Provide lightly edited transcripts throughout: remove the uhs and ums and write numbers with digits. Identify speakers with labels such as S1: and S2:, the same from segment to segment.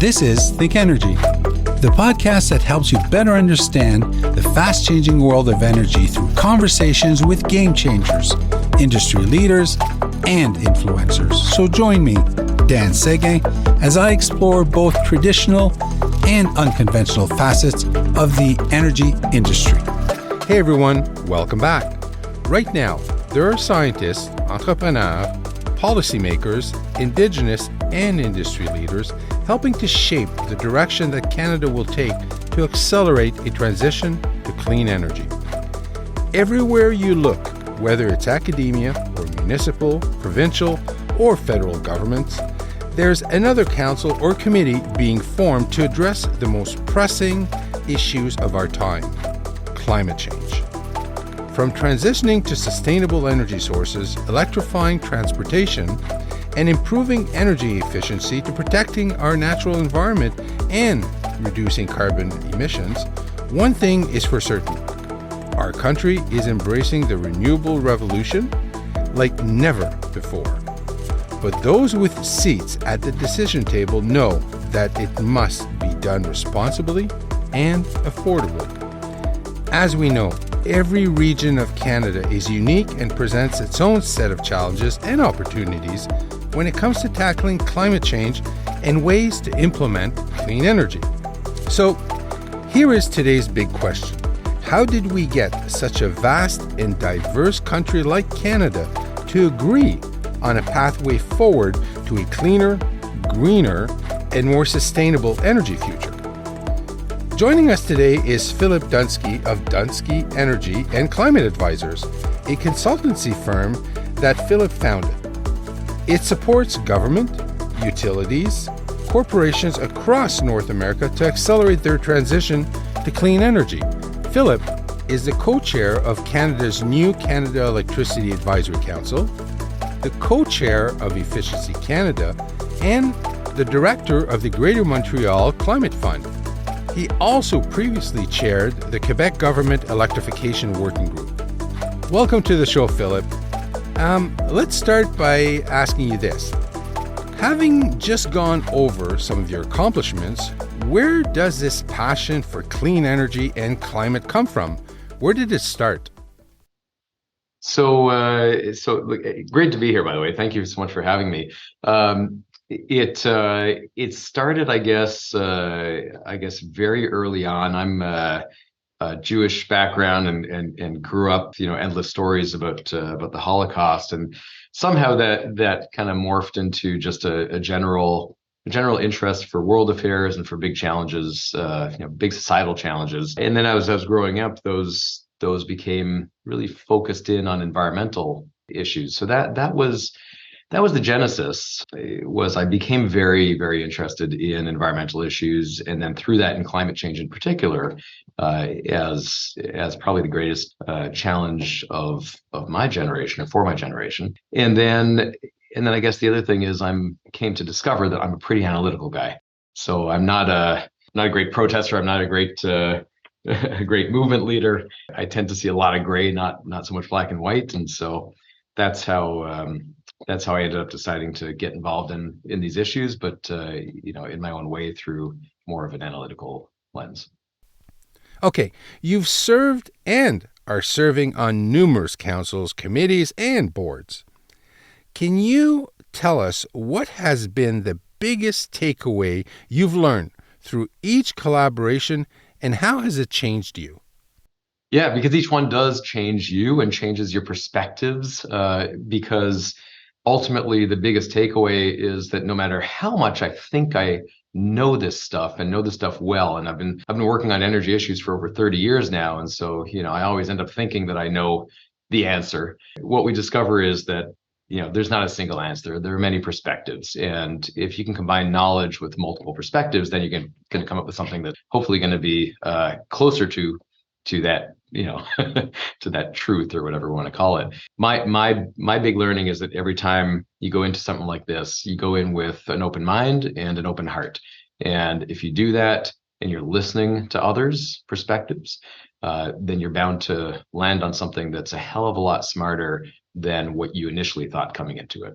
S1: This is Think Energy, the podcast that helps you better understand the fast-changing world of energy through conversations with game changers, industry leaders, and influencers. So join me, Dan Seguin, as I explore both traditional and unconventional facets of the energy industry.
S2: Hey everyone, welcome back. Right now, there are scientists, entrepreneurs, policymakers, Indigenous and industry leaders helping to shape the direction that Canada will take to accelerate a transition to clean energy. Everywhere you look, whether it's academia or municipal, provincial, or federal governments, there's another council or committee being formed to address the most pressing issues of our time: climate change. From transitioning to sustainable energy sources, electrifying transportation, and improving energy efficiency to protecting our natural environment and reducing carbon emissions, one thing is for certain: our country is embracing the renewable revolution like never before. But those with seats at the decision table know that it must be done responsibly and affordably. As we know, every region of Canada is unique and presents its own set of challenges and opportunities when it comes to tackling climate change and ways to implement clean energy. So, here is today's big question. How did we get such a vast and diverse country like Canada to agree on a pathway forward to a cleaner, greener, and more sustainable energy future? Joining us today is Philippe Dunsky of Dunsky Energy Climate Advisors, a consultancy firm that Philippe founded. It supports government, utilities, corporations across North America to accelerate their transition to clean energy. Philippe is the co-chair of Canada's new Canada Electricity Advisory Council, the co-chair of Efficiency Canada, and the director of the Greater Montreal Climate Fund. He also previously chaired the Quebec Government Electrification Working Group. Welcome to the show, Philippe. Let's start by asking you this. Having just gone over some of your accomplishments, where does this passion for clean energy and climate come from? Where did it start?
S3: So great to be here, by the way. Thank you so much for having me. It started, I guess, very early on. I'm a Jewish background and grew up, endless stories about the Holocaust, and somehow that kind of morphed into just a general interest for world affairs and for big challenges, big societal challenges. And then as I was growing up, those became really focused in on environmental issues. So that was the genesis. I became very, very interested in environmental issues, and then through that in climate change in particular, as probably the greatest challenge of my generation, or for my generation. And then I guess the other thing is came to discover that I'm a pretty analytical guy. So I'm not a great protester. I'm not a great movement leader. I tend to see a lot of gray, not so much black and white. And so that's how I ended up deciding to get involved in these issues, but in my own way through more of an analytical lens.
S2: Okay, you've served and are serving on numerous councils, committees, and boards. Can you tell us what has been the biggest takeaway you've learned through each collaboration, and how has it changed you?
S3: Yeah, because each one does change you and changes your perspectives, because ultimately the biggest takeaway is that no matter how much I think I know this stuff and know this stuff well, and I've been working on energy issues for over 30 years now, and so I always end up thinking that I know the answer. What we discover is that there's not a single answer. There are many perspectives, and if you can combine knowledge with multiple perspectives, then you're going to come up with something that's hopefully going to be closer to that, to that truth, or whatever we want to call it. My big learning is that every time you go into something like this, you go in with an open mind and an open heart. And if you do that and you're listening to others' perspectives, then you're bound to land on something that's a hell of a lot smarter than what you initially thought coming into it.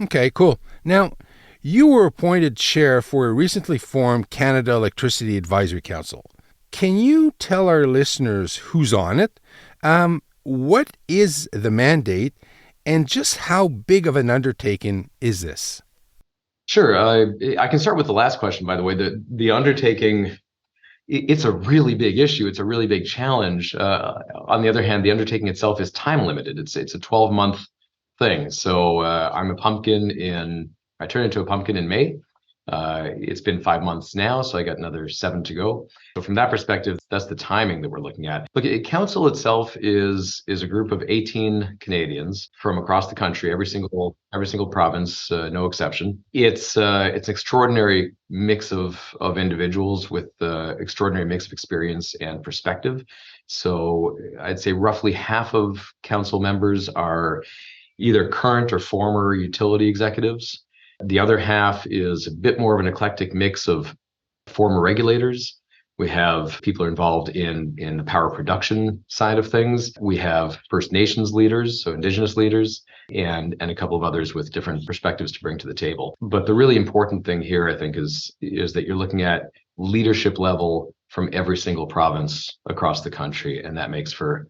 S2: Okay, cool. Now, You were appointed chair for a recently formed Canada Electricity Advisory Council. Can you tell our listeners who's on it? What is the mandate, and just how big of an undertaking is this?
S3: Sure. I can start with the last question, by the way. The undertaking, it's a really big issue. It's a really big challenge. On the other hand, the undertaking itself is time limited. It's a 12-month thing. So I turned into a pumpkin in May. It's been 5 months now, so I got another 7 to go. So from that perspective, that's the timing that we're looking at. Look, council itself is a group of 18 Canadians from across the country, every single province, no exception. It's an extraordinary mix of individuals with extraordinary mix of experience and perspective. So I'd say roughly half of council members are either current or former utility executives. The other half is a bit more of an eclectic mix of former regulators. We have people involved in the power production side of things. We have First Nations leaders, so Indigenous leaders, and a couple of others with different perspectives to bring to the table. But the really important thing here, I think, is that you're looking at leadership level from every single province across the country, and that makes for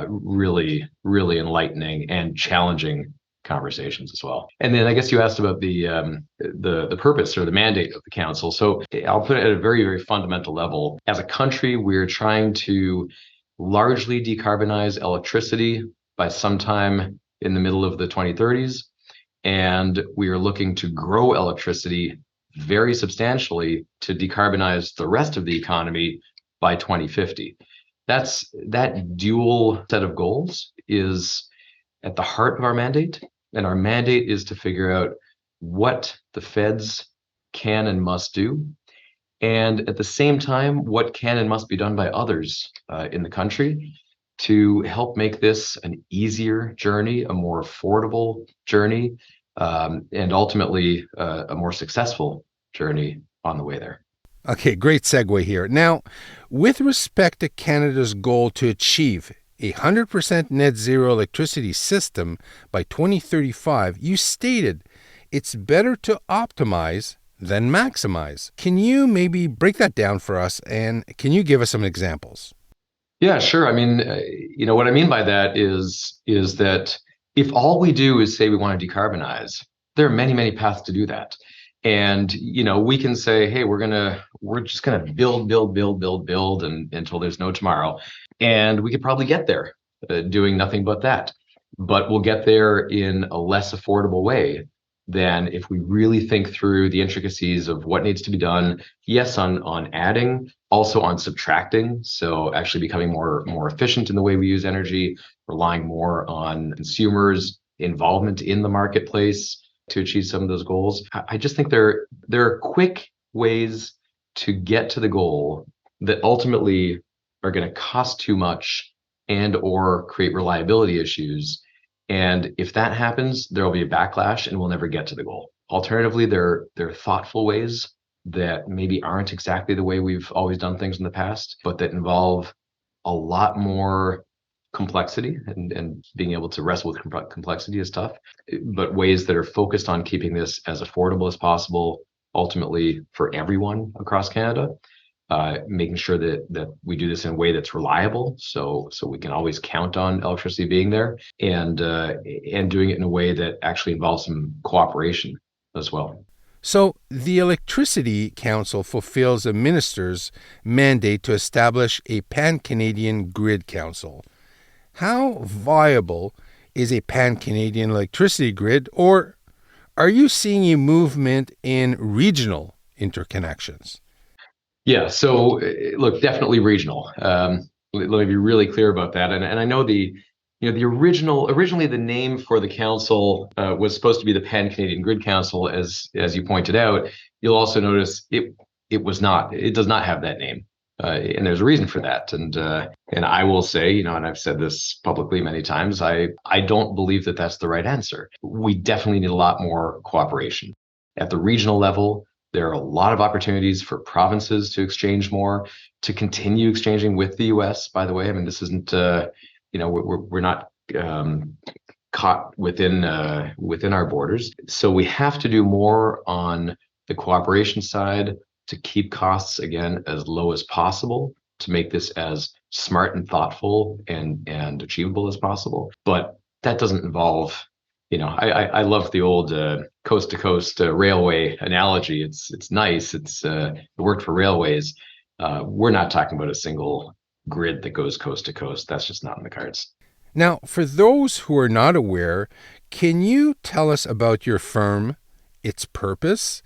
S3: really, really enlightening and challenging conversations as well. And then I guess you asked about the purpose or the mandate of the council. So I'll put it at a very, very fundamental level. As a country, we're trying to largely decarbonize electricity by sometime in the middle of the 2030s. And we are looking to grow electricity very substantially to decarbonize the rest of the economy by 2050. That dual set of goals is at the heart of our mandate. And our mandate is to figure out what the feds can and must do, and at the same time, what can and must be done by others in the country to help make this an easier journey, a more affordable journey, and ultimately a more successful journey on the way there.
S2: Okay, great segue here. Now, with respect to Canada's goal to achieve a 100% net zero electricity system by 2035, you stated it's better to optimize than maximize. Can you maybe break that down for us, and can you give us some examples?
S3: Yeah, sure. I mean, what I mean by that is that if all we do is say we want to decarbonize, there are many, many paths to do that. And, we can say, hey, we're just going to build until there's no tomorrow. And we could probably get there doing nothing but that. But we'll get there in a less affordable way than if we really think through the intricacies of what needs to be done. Yes, on adding, also on subtracting. So actually becoming more efficient in the way we use energy, relying more on consumers' involvement in the marketplace to achieve some of those goals. I just think there are quick ways to get to the goal that ultimately are going to cost too much and or create reliability issues. And if that happens, there will be a backlash and we'll never get to the goal. Alternatively, there are thoughtful ways that maybe aren't exactly the way we've always done things in the past, but that involve a lot more complexity, and being able to wrestle with complexity is tough, but ways that are focused on keeping this as affordable as possible, ultimately for everyone across Canada, making sure that we do this in a way that's reliable, so we can always count on electricity being there, and doing it in a way that actually involves some cooperation as well.
S2: So the Electricity Council fulfills a minister's mandate to establish a pan-Canadian grid council. How viable is a pan-Canadian electricity grid, or are you seeing a movement in regional interconnections?
S3: Yeah, so look, definitely regional. Let me be really clear about that. And I know originally the name for the council was supposed to be the Pan-Canadian Grid Council, as you pointed out. You'll also notice it does not have that name. And there's a reason for that. And I will say, and I've said this publicly many times, I don't believe that that's the right answer. We definitely need a lot more cooperation. At the regional level, there are a lot of opportunities for provinces to exchange more, to continue exchanging with the US, by the way. I mean, this isn't, we're not caught within our borders. So we have to do more on the cooperation side to keep costs, again, as low as possible, to make this as smart and thoughtful and achievable as possible. But that doesn't involve, I love the old coast to coast railway analogy. It's nice. It worked for railways. We're not talking about a single grid that goes coast to coast. That's just not in the cards.
S2: Now, for those who are not aware, can you tell us about your firm, its purpose,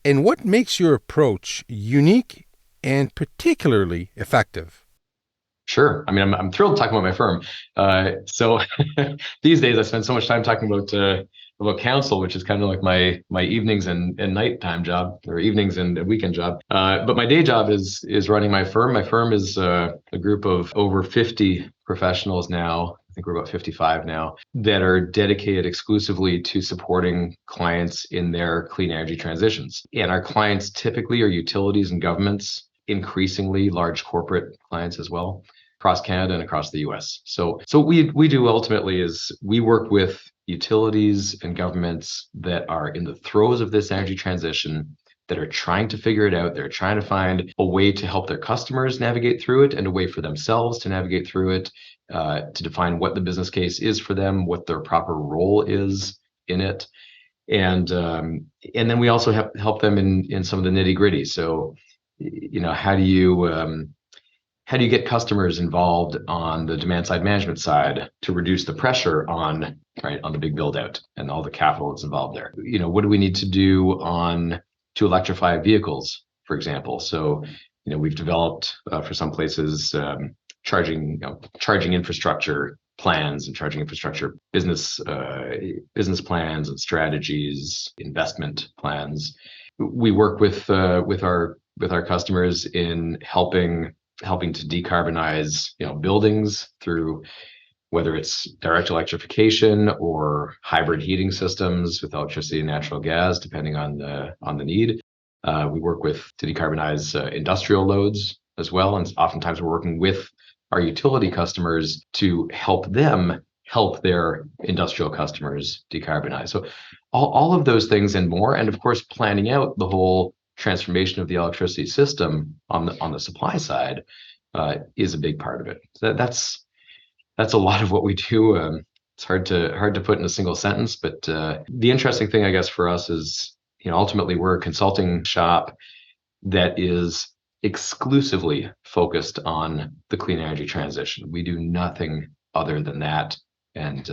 S2: and what makes your approach unique and particularly effective?
S3: Sure. I mean, I'm thrilled to talk about my firm. So these days I spend so much time talking about counsel, which is kind of like my evenings and nighttime job, or evenings and weekend job. But my day job is running my firm. My firm is a group of over 50 professionals now. I think we're about 55 now, that are dedicated exclusively to supporting clients in their clean energy transitions. And our clients typically are utilities and governments, increasingly large corporate clients as well, across Canada and across the US. So what we do ultimately is we work with utilities and governments that are in the throes of this energy transition, that are trying to figure it out. They're trying to find a way to help their customers navigate through it, and a way for themselves to navigate through it, to define what the business case is for them, what their proper role is in it. And then we also help them in some of the nitty gritty. So, how do you get customers involved on the demand side management side to reduce the pressure on the big build out and all the capital that's involved there? What do we need to do to electrify vehicles, for example? So, we've developed for some places charging infrastructure plans and charging infrastructure business plans and strategies, investment plans. We work with our customers in helping to decarbonize buildings through whether it's direct electrification or hybrid heating systems with electricity and natural gas, depending on the need. We work to decarbonize industrial loads as well, and oftentimes we're working with our utility customers to help them help their industrial customers decarbonize. So all of those things and more, and of course planning out the whole transformation of the electricity system on the supply side is a big part of it. So that's a lot of what we do. It's hard to put in a single sentence, but the interesting thing, I guess, for us is, ultimately we're a consulting shop that is exclusively focused on the clean energy transition. We do nothing other than that, and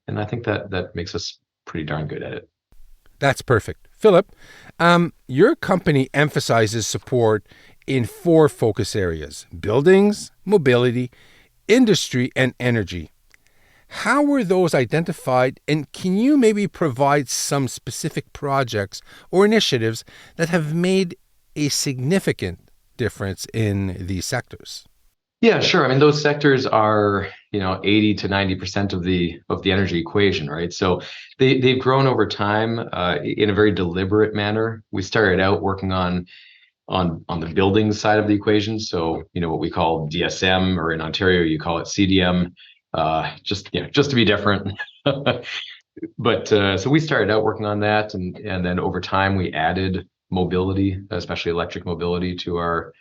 S3: I think that makes us pretty darn good at it.
S2: That's perfect. Philippe, your company emphasizes support in 4 focus areas: buildings, mobility, industry, and energy. How were those identified, and can you maybe provide some specific projects or initiatives that have made a significant difference in these sectors?
S3: Yeah, sure. I mean, those sectors are, 80 to 90% of the energy equation, right? So they've grown over time in a very deliberate manner. We started out working on the building side of the equation. So, what we call DSM, or in Ontario, you call it CDM, just to be different. But so we started out working on that, and then over time we added mobility, especially electric mobility, to our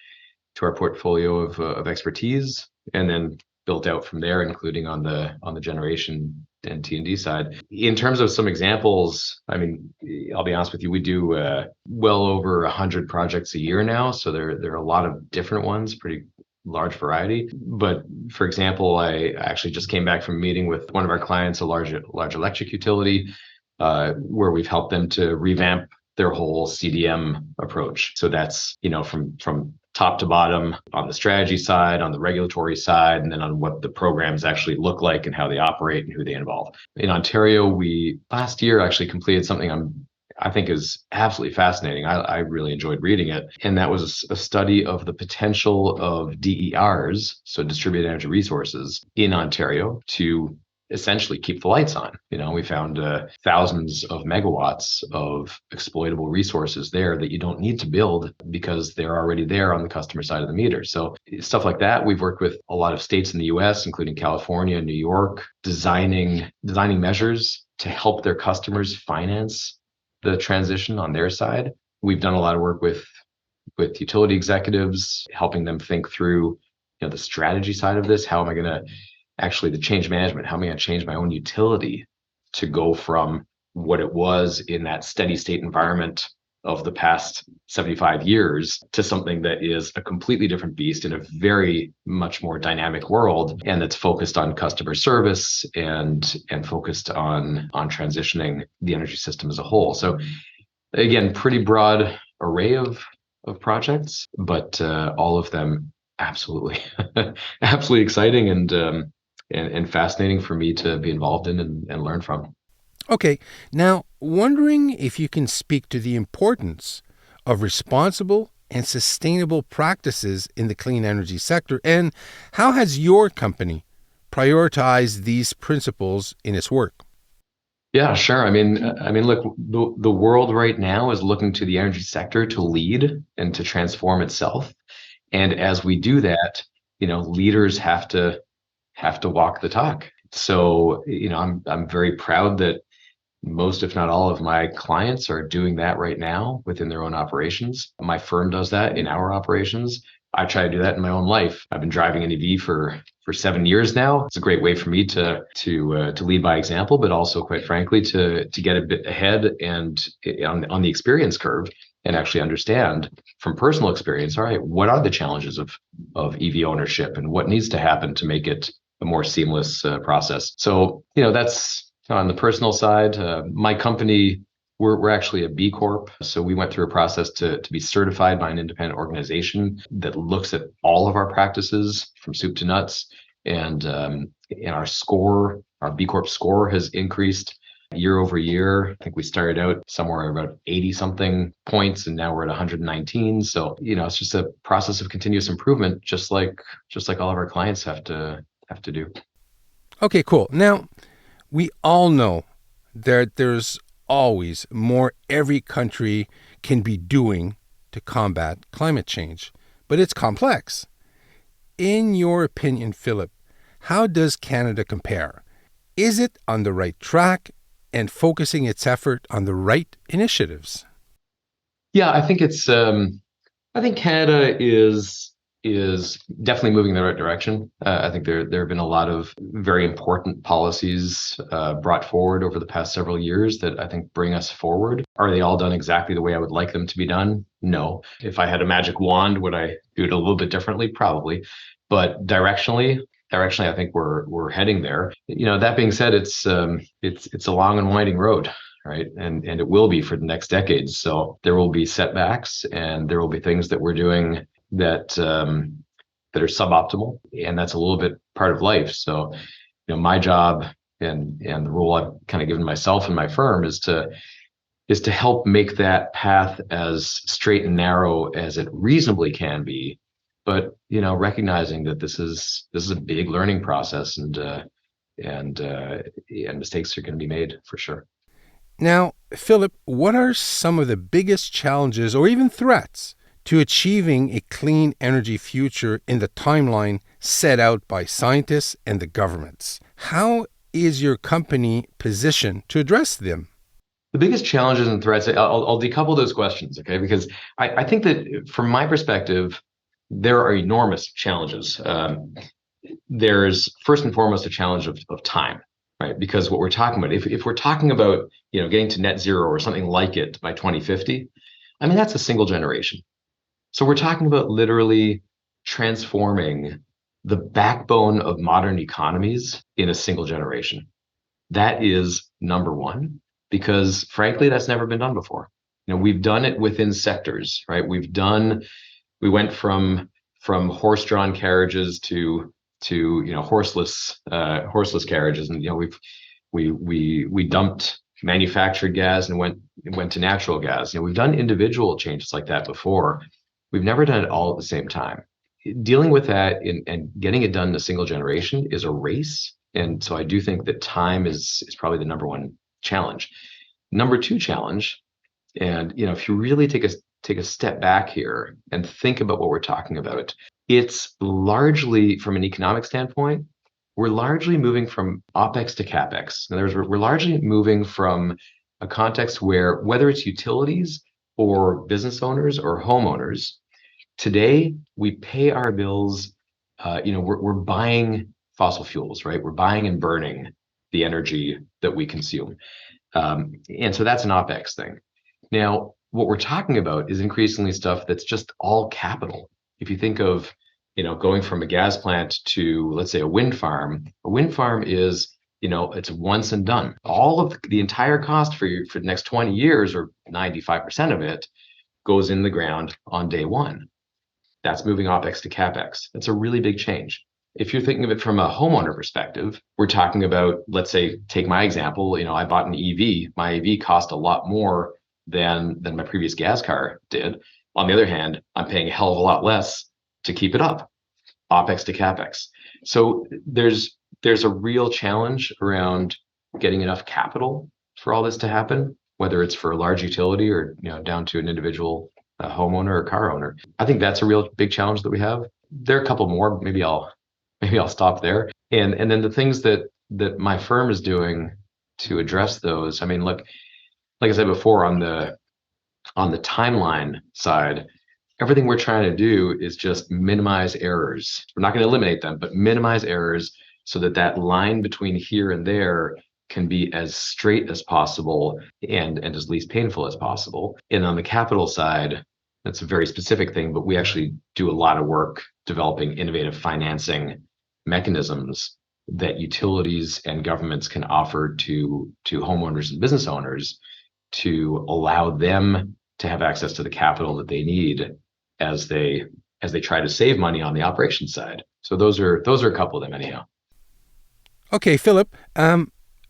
S3: portfolio of expertise, and then built out from there, including on the generation and T&D side. In terms of some examples, I mean, I'll be honest with you, we do well over 100 projects a year now, so there are a lot of different ones, pretty large variety. But for example, I actually just came back from a meeting with one of our clients, a large electric utility, where we've helped them to revamp their whole CDM approach. So that's, from top to bottom, on the strategy side, on the regulatory side, and then on what the programs actually look like and how they operate and who they involve. In Ontario, we last year actually completed something I think is absolutely fascinating. I really enjoyed reading it. And that was a study of the potential of DERs, so distributed energy resources, in Ontario, to essentially keep the lights on. We found thousands of megawatts of exploitable resources there that you don't need to build because they're already there on the customer side of the meter. So stuff like that. We've worked with a lot of states in the US, including California and New York, designing measures to help their customers finance the transition on their side. We've done a lot of work with utility executives, helping them think through the strategy side of this. How am I going to the change management? How am I going to change my own utility to go from what it was in that steady state environment of the past 75 years to something that is a completely different beast in a very much more dynamic world, and that's focused on customer service and focused on transitioning the energy system as a whole. So again, pretty broad array of projects, but all of them absolutely exciting and fascinating for me to be involved in and learn from.
S2: Okay, now wondering if you can speak to the importance of responsible and sustainable practices in the clean energy sector, and how has your company prioritized these principles in its work?
S3: Yeah, sure. I mean, look, the world right now is looking to the energy sector to lead and to transform itself. And as we do that, leaders have to walk the talk. So, I'm very proud that most, if not all, of my clients are doing that right now within their own operations. My firm does that in our operations. I try to do that in my own life. I've been driving an EV for 7 years now. It's a great way for me to lead by example, but also, quite frankly, to get a bit ahead and on the experience curve and actually understand from personal experience, all right, what are the challenges of EV ownership and what needs to happen to make it a more seamless process. So, that's on the personal side. My company, we're actually a B Corp. So we went through a process to be certified by an independent organization that looks at all of our practices from soup to nuts. And our score, our B Corp score has increased year over year. I think we started out somewhere about 80 something points, and now we're at 119. So, it's just a process of continuous improvement, just like all of our clients have to do.
S2: Okay, cool. Now, we all know that there's always more every country can be doing to combat climate change, but it's complex. In your opinion, Philippe, how does Canada compare? Is it on the right track and focusing its effort on the right initiatives?
S3: Yeah, I think I think Canada is definitely moving in the right direction. I think there have been a lot of very important policies brought forward over the past several years that I think bring us forward. Are they all done exactly the way I would like them to be done? No. If I had a magic wand, would I do it a little bit differently? Probably. But directionally, I think we're heading there. That being said, it's a long and winding road, right? And it will be for the next decades. So there will be setbacks, and there will be things that we're doing that are suboptimal, and that's a little bit part of life. So, my job and the role I've kind of given myself and my firm is to help make that path as straight and narrow as it reasonably can be, but recognizing that this is a big learning process, and mistakes are going to be made for sure.
S2: Now, Philippe, what are some of the biggest challenges or even threats to achieving a clean energy future in the timeline set out by scientists and the governments? How is your company positioned to address them?
S3: The biggest challenges and threats, I'll decouple those questions, okay? Because I think that from my perspective, there are enormous challenges. There's first and foremost a challenge of time, right? Because what we're talking about, if we're talking about getting to net zero or something like it by 2050, that's a single generation. So we're talking about literally transforming the backbone of modern economies in a single generation. That is number one, because frankly, that's never been done before. We've done it within sectors, right? We went from horse-drawn carriages to horseless carriages, and we dumped manufactured gas and went to natural gas. We've done individual changes like that before. We've never done it all at the same time. Dealing with that and getting it done in a single generation is a race. And so I do think that time is probably the number one challenge. Number two challenge, and if you really take a step back here and think about what we're talking about, it's largely from an economic standpoint, we're largely moving from OPEX to CAPEX. In other words, we're largely moving from a context where whether it's utilities or business owners or homeowners, today we pay our bills, we're buying fossil fuels, right? We're buying and burning the energy that we consume. And so that's an OPEX thing. Now, what we're talking about is increasingly stuff that's just all capital. If you think of, going from a gas plant to, let's say, a wind farm is, it's once and done. All of the entire cost for the next 20 years, or 95% of it, goes in the ground on day one. That's moving OPEX to CAPEX. That's a really big change. If you're thinking of it from a homeowner perspective, we're talking about, let's say, take my example, I bought an EV. My EV cost a lot more than my previous gas car did. On the other hand, I'm paying a hell of a lot less to keep it up, OPEX to CAPEX. So there's a real challenge around getting enough capital for all this to happen, whether it's for a large utility or down to an individual homeowner or car owner. I think that's a real big challenge that we have. There are a couple more. Maybe I'll stop there. And then the things that my firm is doing to address those. I mean, look, like I said before, on the timeline side, everything we're trying to do is just minimize errors. We're not going to eliminate them, but minimize errors so that line between here and there can be as straight as possible and as least painful as possible. And on the capital side, that's a very specific thing, but we actually do a lot of work developing innovative financing mechanisms that utilities and governments can offer to homeowners and business owners to allow them to have access to the capital that they need as they try to save money on the operations side. So those are a couple of them anyhow.
S2: Okay, Philippe,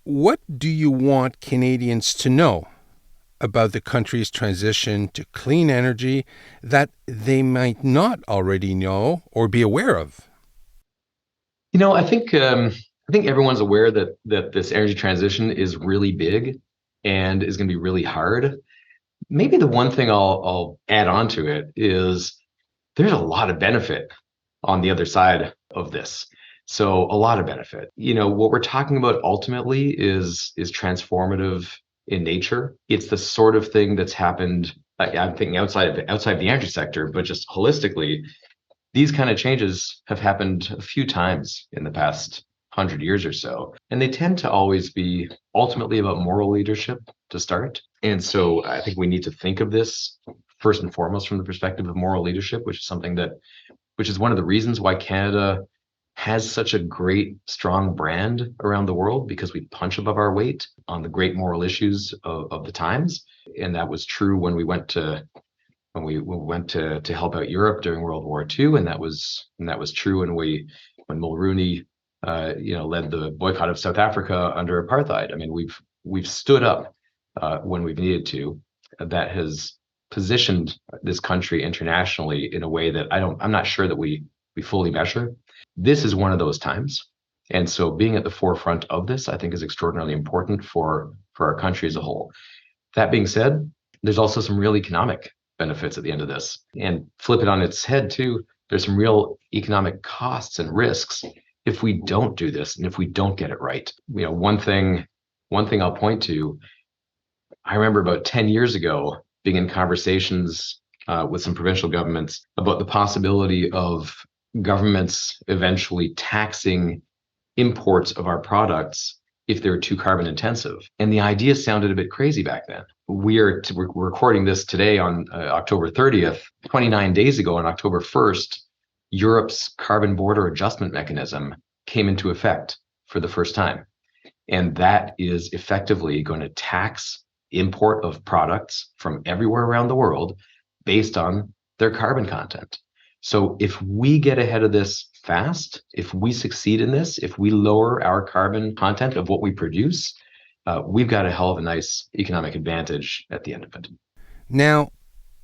S2: what do you want Canadians to know about the country's transition to clean energy that they might not already know or be aware of?
S3: I think everyone's aware that this energy transition is really big and is going to be really hard. Maybe the one thing I'll add on to it is there's a lot of benefit on the other side of this. So a lot of benefit. What we're talking about ultimately is transformative in nature. It's the sort of thing that's happened, I'm thinking outside the energy sector, but just holistically, these kind of changes have happened a few times in the past 100 years or so. And they tend to always be ultimately about moral leadership to start. And so I think we need to think of this first and foremost from the perspective of moral leadership, which is one of the reasons why Canada has such a great, strong brand around the world, because we punch above our weight on the great moral issues of the times. And that was true when we went to help out Europe during World War II, and that was true when Mulroney led the boycott of South Africa under apartheid. I mean, we've stood up when we've needed to. That has positioned this country internationally in a way that I'm not sure that we fully measure. This is one of those times, and so being at the forefront of this, I think, is extraordinarily important for our country as a whole. That being said, there's also some real economic benefits at the end of this, and flip it on its head too. There's some real economic costs and risks if we don't do this and if we don't get it right. One thing I'll point to, I remember about 10 years ago being in conversations with some provincial governments about the possibility of governments eventually taxing imports of our products if they're too carbon intensive. And the idea sounded a bit crazy back then. We're recording this today on October 30th. 29 days ago, on October 1st, Europe's carbon border adjustment mechanism came into effect for the first time. And that is effectively going to tax import of products from everywhere around the world based on their carbon content. So if we get ahead of this fast, if we succeed in this, if we lower our carbon content of what we produce, we've got a hell of a nice economic advantage at the end of it.
S2: Now,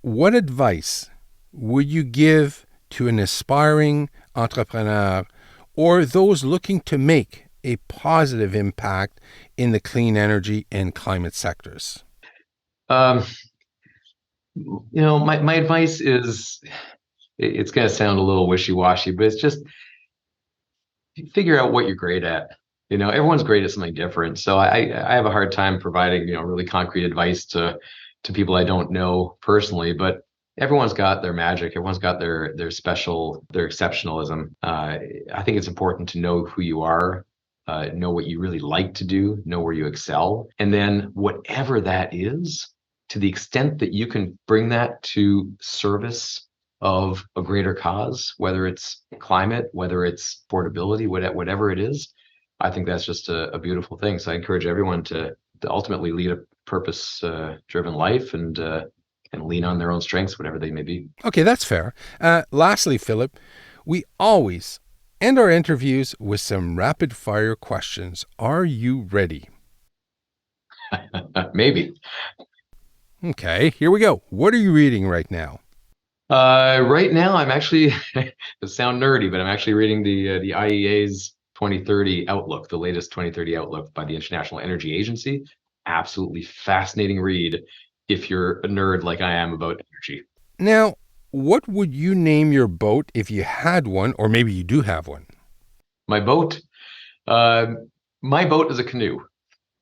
S2: what advice would you give to an aspiring entrepreneur or those looking to make a positive impact in the clean energy and climate sectors?
S3: My advice is, it's going to sound a little wishy-washy, but it's just figure out what you're great at. Everyone's great at something different. So I have a hard time providing, really concrete advice to people I don't know personally, but everyone's got their magic. Everyone's got their special, their exceptionalism. I think it's important to know who you are, know what you really like to do, know where you excel. And then whatever that is, to the extent that you can bring that to service of a greater cause, whether it's climate, whether it's affordability, whatever it is, I think that's just a beautiful thing. So I encourage everyone to ultimately lead a purpose-driven life and lean on their own strengths, whatever they may be.
S2: Okay, that's fair. Lastly, Philippe, we always end our interviews with some rapid-fire questions. Are you ready?
S3: Maybe.
S2: Okay, here we go. What are you reading right now?
S3: Right now, I'm actually, it sound nerdy, but I'm actually reading the IEA's 2030 Outlook, the latest 2030 Outlook by the International Energy Agency. Absolutely fascinating read if you're a nerd like I am about energy.
S2: Now, what would you name your boat if you had one, or maybe you do have one?
S3: My boat? My boat is a canoe.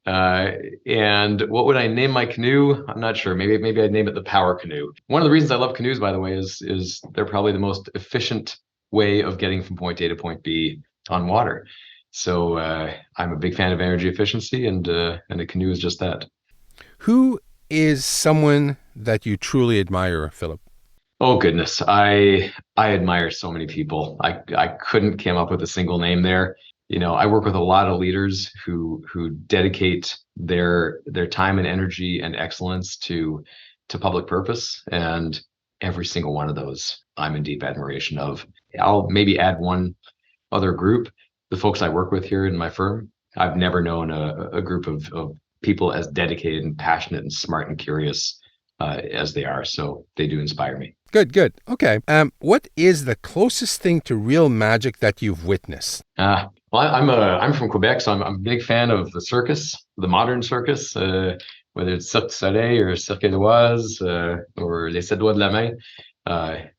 S3: And what would I name my canoe? I'm not sure. Maybe I'd name it the Power Canoe. One of the reasons I love canoes, by the way, is they're probably the most efficient way of getting from point A to point B on water. So I'm a big fan of energy efficiency, and a canoe is just that.
S2: Who is someone that you truly admire, Philippe?
S3: Oh goodness, I admire so many people. I couldn't come up with a single name there. I work with a lot of leaders who dedicate their time and energy and excellence to public purpose, and every single one of those I'm in deep admiration of. I'll maybe add one other group, the folks I work with here in my firm. I've never known a group of people as dedicated and passionate and smart and curious as they are. So they do inspire me.
S2: Good. Okay. What is the closest thing to real magic that you've witnessed?
S3: Well, I'm from Quebec, so I'm a big fan of the circus, the modern circus, whether it's Cirque du Soleil or Cirque d'Oise or Les Sept Doigts de la Main.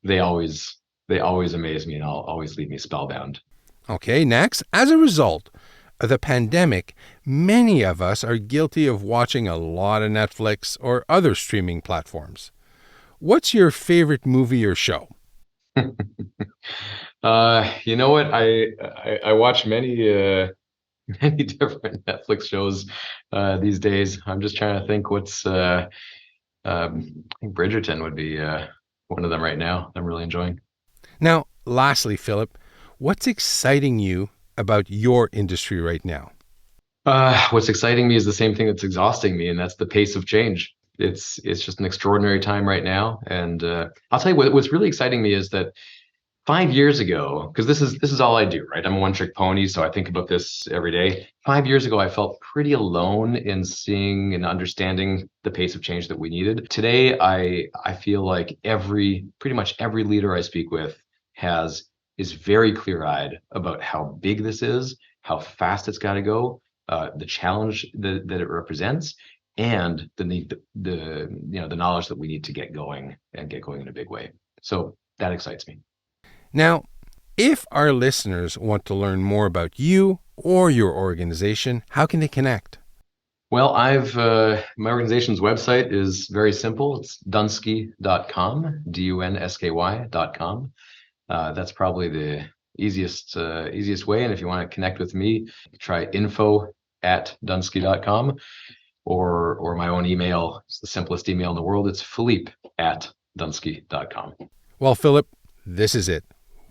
S3: They always amaze me, and always leave me spellbound.
S2: Okay, next. As a result of the pandemic, many of us are guilty of watching a lot of Netflix or other streaming platforms. What's your favorite movie or show?
S3: You know what? I watch many different Netflix shows these days. I'm just trying to think what's. I think Bridgerton would be one of them right now. I'm really enjoying.
S2: Now, lastly, Philippe, what's exciting you about your industry right now?
S3: What's exciting me is the same thing that's exhausting me, and that's the pace of change. It's just an extraordinary time right now, and I'll tell you what's really exciting me is that 5 years ago, because this is all I do, right? I'm a one-trick pony, so I think about this every day. 5 years ago, I felt pretty alone in seeing and understanding the pace of change that we needed. Today, I feel like pretty much every leader I speak with is very clear-eyed about how big this is, how fast it's got to go, the challenge that it represents, and the knowledge that we need to get going in a big way. So that excites me.
S2: Now, if our listeners want to learn more about you or your organization, how can they connect?
S3: Well, my organization's website is very simple. It's dunsky.com, DUNSKY.com. That's probably the easiest way. And if you want to connect with me, try info@dunsky.com or my own email. It's the simplest email in the world. It's Philippe@dunsky.com.
S2: Well, Philippe, this is it.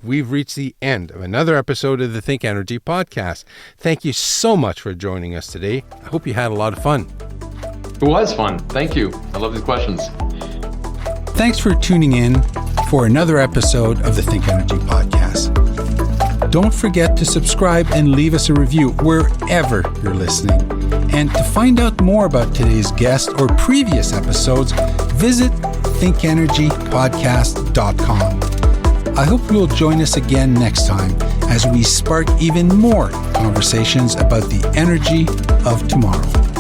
S2: We've reached the end of another episode of the Think Energy podcast. Thank you so much for joining us today. I hope you had a lot of fun.
S3: It was fun. Thank you. I love these questions.
S1: Thanks for tuning in for another episode of the Think Energy podcast. Don't forget to subscribe and leave us a review wherever you're listening. And to find out more about today's guest or previous episodes, visit thinkenergypodcast.com. I hope you'll join us again next time as we spark even more conversations about the energy of tomorrow.